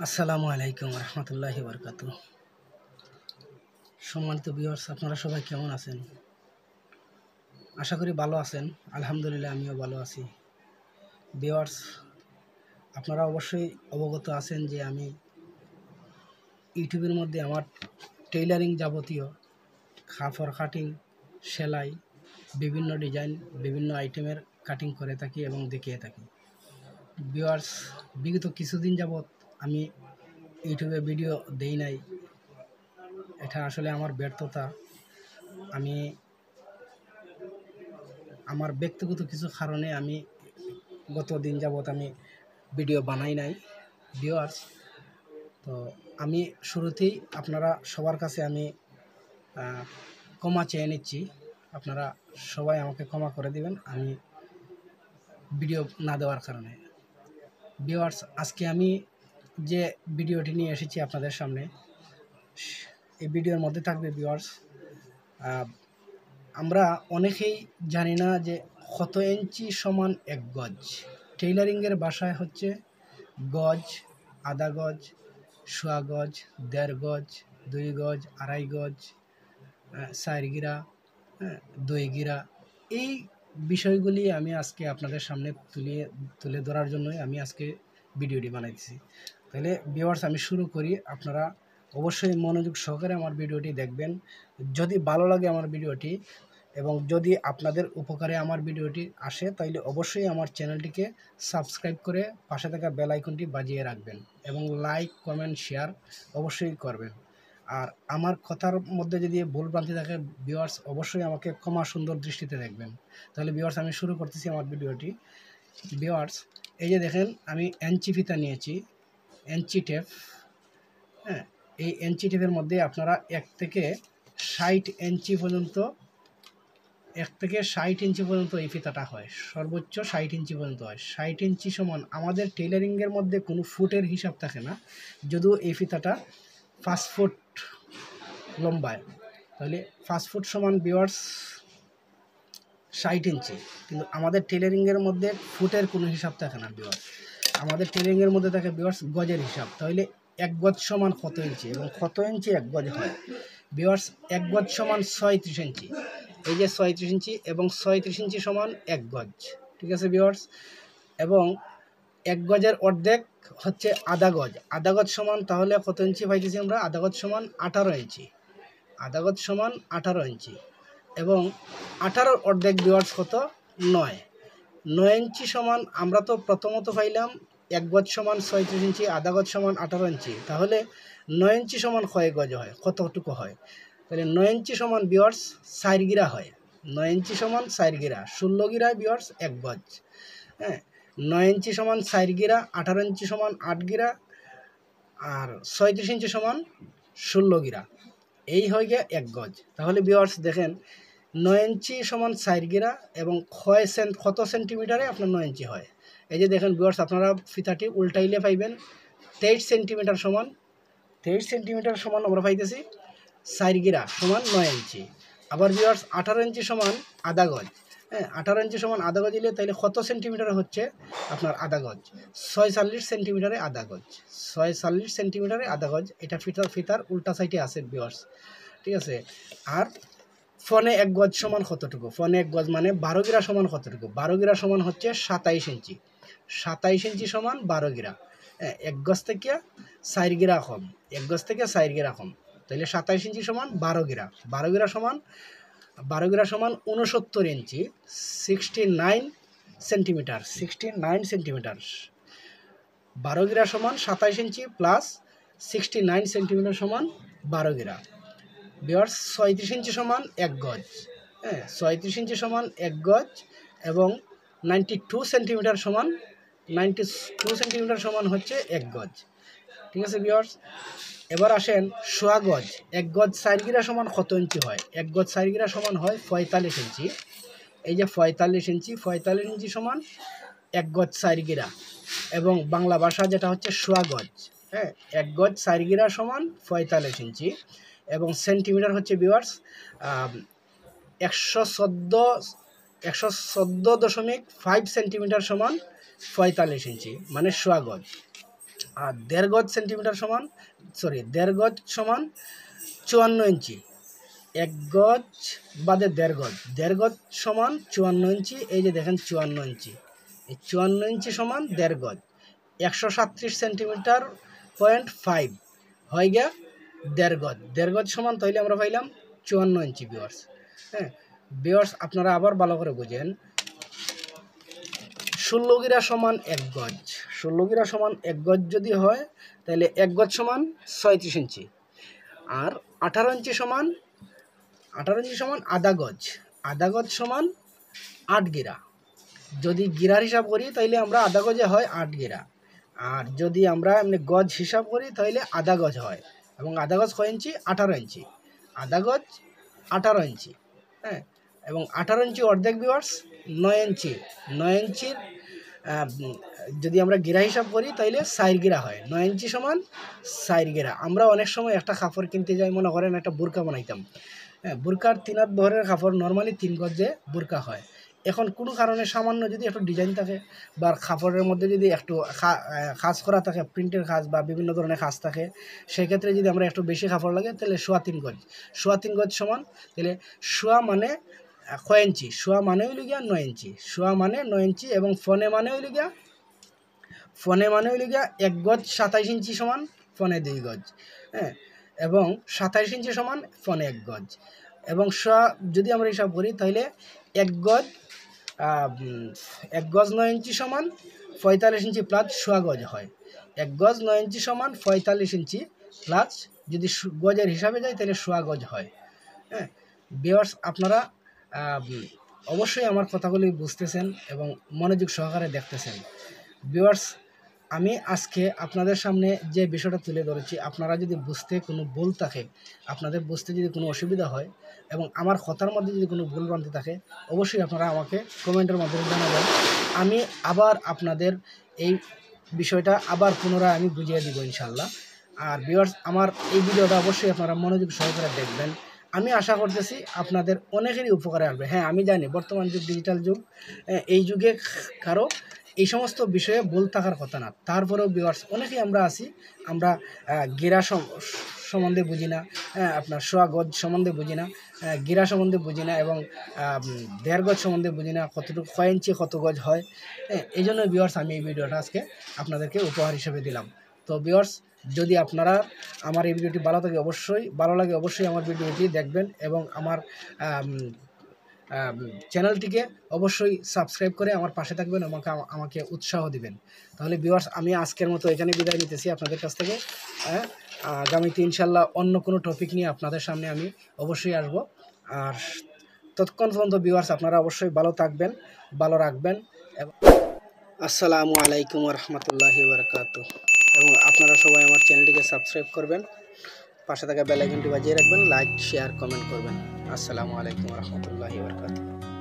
আসসালামু আলাইকুম রহমতুল্লাহি বরকাতু। সম্মানিত ভিউয়ার্স, আপনারা সবাই কেমন আছেন? আশা করি ভালো আছেন। আলহামদুলিল্লাহ, আমিও ভালো আছি। ভিউয়ার্স, আপনারা অবশ্যই অবগত আছেন যে আমি ইউটিউবের মধ্যে আমার টেইলারিং যাবতীয় কাপড় কাটিং, সেলাই, বিভিন্ন ডিজাইন, বিভিন্ন আইটেমের কাটিং করে থাকি এবং দেখিয়ে থাকি। ভিউয়ার্স, বিগত কিছুদিন যাবৎ আমি ইউটিউবে ভিডিও দেই নাই। এটা আসলে আমার ব্যর্থতা। আমি আমার ব্যক্তিগত কিছু কারণে আমি গত দিন যাবৎ আমি ভিডিও বানাই নাই। ভিউয়ার্স, তো আমি শুরুতেই আপনারা সবার কাছে আমি ক্ষমা চেয়ে নিচ্ছি। আপনারা সবাই আমাকে ক্ষমা করে দিবেন আমি ভিডিও না দেওয়ার কারণে। ভিউয়ার্স, আজকে আমি যে ভিডিওটি নিয়ে এসেছি আপনাদের সামনে, এই ভিডিওর মধ্যে থাকবে ভিউয়ার্স, আমরা অনেকেই জানি না যে কত ইঞ্চি সমান এক গজ। টেইলারিংয়ের ভাষায় হচ্ছে গজ, আধা গজ, সোয়া গজ, ১.৫ গজ, ২ গজ, ২.৫ গজ, ৪ গিরা, ২ গিরা। এই বিষয়গুলি আমি আজকে আপনাদের সামনে তুলে ধরার জন্যই আমি আজকে ভিডিওটি বানাইছি। তাহলে ভিউয়ার্স, আমি শুরু করি। আপনারা অবশ্যই মনোযোগ সহকারে আমার ভিডিওটি দেখবেন। যদি ভালো লাগে আমার ভিডিওটি এবং যদি আপনাদের উপকারে আমার ভিডিওটি আসে, তাহলে অবশ্যই আমার চ্যানেলটিকে সাবস্ক্রাইব করে পাশে থাকা বেল আইকনটি বাজিয়ে রাখবেন এবং লাইক, কমেন্ট, শেয়ার অবশ্যই করবেন। আর আমার কথার মধ্যে যদি ভুলভ্রান্তি থাকে ভিউয়ার্স, অবশ্যই আমাকে ক্ষমা সুন্দর দৃষ্টিতে দেখবেন। তাহলে ভিউয়ার্স, আমি শুরু করতেছি আমার ভিডিওটি। ভিউয়ার্স, এই যে দেখেন, আমি এনচি ফিতা নিয়েছি, এনচি টেপ। হ্যাঁ, এই এনচি টেপের মধ্যে আপনারা ১ থেকে ৬০ ইঞ্চি পর্যন্ত এই ফিতাটা হয়। সর্বোচ্চ ৬০ ইঞ্চি পর্যন্ত হয়। ৬০ ইঞ্চি সমান আমাদের টেইলারিংয়ের মধ্যে কোনো ফুটের হিসাব থাকে না, যদিও এই ফিতাটা ৫ ফুট লম্বায়। তাহলে ৫ ফুট সমান ভিউয়ার্স ৬০ ইঞ্চি। কিন্তু আমাদের টেইলারিংয়ের মধ্যে ফুটের কোনো হিসাব থাকে না ভিউয়ার্স। আমাদের টেইলারিংয়ের মধ্যে থাকে ভিউয়ার্স গজের হিসাব। তাহলে ১ গজ সমান কত ইঞ্চি এবং কত ইঞ্চি ১ গজ হয়? ভিউয়ার্স, ১ গজ সমান ৩৬ ইঞ্চি। এই যে ৩৬ ইঞ্চি এবং ৩৬ ইঞ্চি সমান ১ গজ। ঠিক আছে ভিউয়ার্স? এবং ১ গজের অর্ধেক হচ্ছে আধা গজ। আধা গজ সমান তাহলে কত ইঞ্চি পাইতেছি আমরা? আধা গজ সমান ১৮ ইঞ্চি। আধা গজ সমান ১৮ ইঞ্চি এবং ১৮ অর্ধেক ভিউয়ার্স কত? ৯। ৯ ইঞ্চি সমান আমরা তো প্রথমত পাইলাম ১ গজ সমান ৩৬ ইঞ্চি, আধা গজ সমান ১৮ ইঞ্চি। তাহলে ৯ ইঞ্চি সমান কয় গজ হয়? কতটুকু হয়? তাহলে ৯ ইঞ্চি সমান ভিউয়ার্স ৪ গিরা হয়। ৯ ইঞ্চি সমান ৪ গিরা। ১৬ গিরা ভিউয়ার্স ১ গজ। হ্যাঁ, ৯ ইঞ্চি সমান ৪ গিরা, ১৮ ইঞ্চি সমান ৮ গিরা, আর ৩৬ ইঞ্চি সমান ১৬ গিরা। এই হয়ে গিয়ে ১ গজ। তাহলে ভিউয়ার্স দেখেন, ৯ ইঞ্চি সমান ৪ গিরা এবং কত সেন্টিমিটারে আপনার ৯ ইঞ্চি হয়? এই যে দেখেন ভিউয়ার্স, আপনারা ফিতাটি উল্টাইলে পাইবেন ২৩ সেন্টিমিটার সমান। ২৩ সেন্টিমিটার সমান আমরা পাইতেছি ৪ গিরা সমান ৯ ইঞ্চি। আবার ভিউয়ার্স ১৮ ইঞ্চি সমান আধা গজ। হ্যাঁ, ১৮ ইঞ্চি সমান আধা গজ দিলে তাহলে কত সেন্টিমিটার হচ্ছে আপনার আধা গজ? ৪৬ সেন্টিমিটারে আধা গজ। ৪৬ সেন্টিমিটারে আধা গজ। এটা ফিতার উল্টা সাইডে আছে ভিউয়ার্স। ঠিক আছে? আর ফনে ১ গজ সমান কতটুকু? ফনে ১ গজ মানে ১২ গিরা সমান কতটুকু? ১২ গিরা সমান হচ্ছে ২৭ ইঞ্চি। ২৭ ইঞ্চি সমান ১২ গিরা। হ্যাঁ, ১ গজ থেকে ৪ গিরা কম। ১ গজ থেকে ৪ গিরা কম। তাহলে ২৭ ইঞ্চি সমান ১২ গিরা। ১২ গিরা সমান ৬৯ ইঞ্চি, 69 সেন্টিমিটার। 69 সেন্টিমিটার। ১২ গিরা সমান ২৭ ইঞ্চি প্লাস 69 সেন্টিমিটার সমান ১২ গিরা। ভিউয়ার্স, ৩৬ ইঞ্চি সমান ১ গজ। হ্যাঁ, ৩৬ ইঞ্চি সমান ১ গজ এবং 92 সেন্টিমিটার সমান হচ্ছে ১ গজ। ঠিক আছে ভিউয়ার্স? এবার আসেন সোয়া গজ। ১ গজ ৪ গিরা সমান কত ইঞ্চি হয়? ১ গজ ৪ গিরা সমান হয় ৪৫ ইঞ্চি। এই যে ৪৫ ইঞ্চি, ৪৫ ইঞ্চি সমান ১ গজ ৪ গিরা এবং বাংলা ভাষা যেটা হচ্ছে সোয়া গজ। হ্যাঁ, ১ গজ ৪ গিরা সমান ৪৫ ইঞ্চি এবং সেন্টিমিটার হচ্ছে ভিউয়ার্স ১১৪.৫ সেন্টিমিটার সমান ৪৫ ইঞ্চি, মানে সোয়া গজ। আর 1.5 গজ সেন্টিমিটার সমান 1.5 গজ সমান 54 ইঞ্চি। 1 গজ বাদে 1.5 গজ, 1.5 গজ সমান 54 ইঞ্চি। এই যে দেখেন 54 ইঞ্চি, এই 54 ইঞ্চি সমান 1.5 গজ, 137 সেন্টিমিটার পয়েন্ট 5 হয়ে গিয়া 1.5 গজ। 1.5 গজ সমান তাইলে আমরা পাইলাম 54 ইঞ্চি ভিউয়ার্স। হ্যাঁ ভিউয়ার্স, আপনারা আবার ভালো করে বুঝেন, 16 গিরা সমান 1 গজ। 16 গিরা সমান 1 গজ যদি হয় তাহলে 1 গজ সমান 36 ইঞ্চি। আর 18 ইঞ্চি সমান আধা গজ। আধা গজ সমান 8 গিরা। যদি গিরার হিসাব করি তাহলে আমরা আধা গজে হয় 8 গিরা। আর যদি আমরা এমনি গজ হিসাব করি তাহলে আধা গজ হয়। এবং আধা গজ কয় ইঞ্চি? 18 ইঞ্চি। আধা গজ 18 ইঞ্চি। হ্যাঁ, এবং 18 ইঞ্চি অর্ধেক ভিউয়ার্স 9 ইঞ্চি। 9 ইঞ্চির যদি আমরা গিরা হিসাব করি তাহলে 4 গিরা হয়। 9 ইঞ্চি সমান 4 গিরা। আমরা অনেক সময় একটা কাপড় কিনতে যাই, মনে করেন একটা বোরকা বানাইতাম। হ্যাঁ, বোরকার 3 হাত বহরের কাপড় নর্মালি 3 গজে বোরকা হয়। এখন কোনো কারণে সামান্য যদি একটু ডিজাইন থাকে বা কাপড়ের মধ্যে যদি একটু কাজ করা থাকে, প্রিন্টের কাজ বা বিভিন্ন ধরনের কাজ থাকে, সেক্ষেত্রে যদি আমরা একটু বেশি কাপড় লাগে তাহলে 3.25 গজ। 3.25 গজ সমান তাহলে সোয়া মানে কয় ইঞ্চি? সোয়া মানে হইল গিয়া 9 ইঞ্চি। সোয়া মানে 9 ইঞ্চি এবং ফনে মানে হইল গিয়া 1 গজ 27 ইঞ্চি সমান ফনে 2 গজ। হ্যাঁ, এবং 27 ইঞ্চি সমান ফনে 1 গজ। এবং সোয়া যদি আমরা হিসাব করি তাহলে 1 গজ 9 ইঞ্চি সমান 45 ইঞ্চি প্লাস সোয়া গজ হয়। 1 গজ 9 ইঞ্চি সমান 45 ইঞ্চি প্লাস যদি গজের হিসাবে যায় তাহলে সোয়া গজ হয়। হ্যাঁ ভিউয়ার্স, আপনারা অবশ্যই আমার কথাগুলি বুঝতেছেন এবং মনোযোগ সহকারে দেখতেছেন। ভিউয়ার্স, আমি আজকে আপনাদের সামনে যে বিষয়টা তুলে ধরেছি, আপনারা যদি বুঝতে কোনো ভুল থাকে, আপনাদের বুঝতে যদি কোনো অসুবিধা হয় এবং আমার কথার মধ্যে যদি কোনো ভুল ভ্রান্তি থাকে, অবশ্যই আপনারা আমাকে কমেন্টের মাধ্যমে জানাবেন। আমি আবার আপনাদের এই বিষয়টা আবার পুনরায় আমি বুঝিয়ে দিব ইনশাল্লাহ। আর ভিউয়ার্স, আমার এই ভিডিওটা অবশ্যই আপনারা মনোযোগ সহকারে দেখবেন। আমি আশা করতেছি আপনাদের অনেকেরই উপকারে আসবে। হ্যাঁ, আমি জানি বর্তমান যুগ ডিজিটাল যুগ, এই যুগে কারো এই সমস্ত বিষয়ে ভুল থাকার কথা না। তারপরেও ভিউয়ার্স, অনেকেই আমরা আছি, আমরা গিরা সম্বন্ধে বুঝি না, আপনার সোয়া গজ সম্বন্ধে বুঝি না, গিরা সম্বন্ধে বুঝি না এবং 1.5 গজ সম্বন্ধে বুঝি না, কতটুকু কয় ইঞ্চি কত গজ হয়। এই জন্য ভিউয়ার্স আমি এই ভিডিওটা আজকে আপনাদেরকে উপহার হিসেবে দিলাম। তো ভিউয়ার্স, যদি আপনারা আমার এই ভিডিওটি ভালো লাগে অবশ্যই আমার ভিডিওটি দেখবেন এবং আমার চ্যানেলটিকে অবশ্যই সাবস্ক্রাইব করে আমার পাশে থাকবেন এবং আমাকে উৎসাহ দিবেন। তাহলে ভিউয়ার্স, আমি আজকের মতো এখানে বিদায় নিতেছি আপনাদের কাছ থেকে। আগামীতে ইনশাল্লাহ অন্য কোনো টপিক নিয়ে আপনাদের সামনে আমি অবশ্যই আসব। আর ততক্ষণ পর্যন্ত ভিউয়ার্স, আপনারা অবশ্যই ভালো থাকবেন, ভালো রাখবেন। আসসালামু আলাইকুম রহমতুল্লাহি বারাকাতুহু। এবং আপনারা সবাই আমার চ্যানেলটিকে সাবস্ক্রাইব করবেন, পাশে থাকা বেল আইকনটি বাজিয়ে রাখবেন, লাইক শেয়ার কমেন্ট করবেন। আসসালামু আলাইকুম রহমতুল্লাহি বারাকাতুহু।